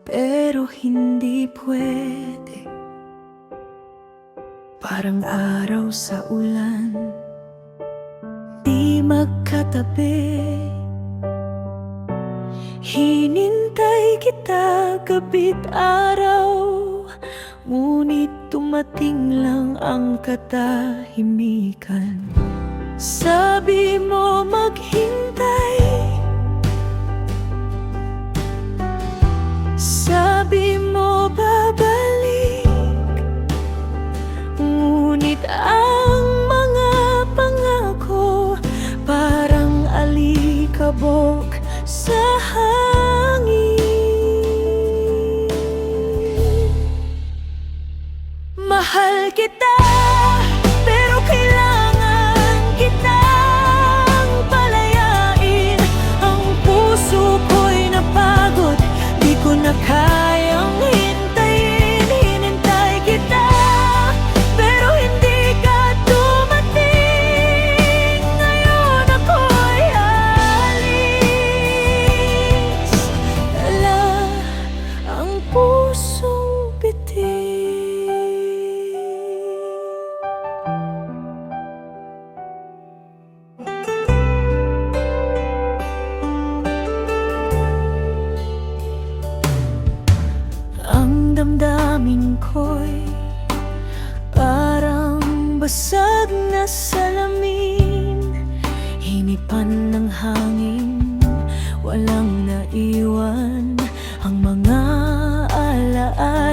pero hindi pwede. Parang araw sa ulan, di magkatabi. Hinintay kita gabi't araw, ngunit tumating lang ang katahimikan. Sabi mo maghintay, sabi mo babalik, ngunit ang mga pangako parang alikabok sa hangin. Mahal kita, pero kailangan kitang palayain. Ang puso ko'y napagod, di ko na kayang hintayin. Hinintay kita, pero hindi ka dumating. Ngayon ako'y alis, dala ang pusong bitin. Ang damdamin ko'y parang basag na salamin, hinipan ng hangin, walang naiwan ang mga alaala.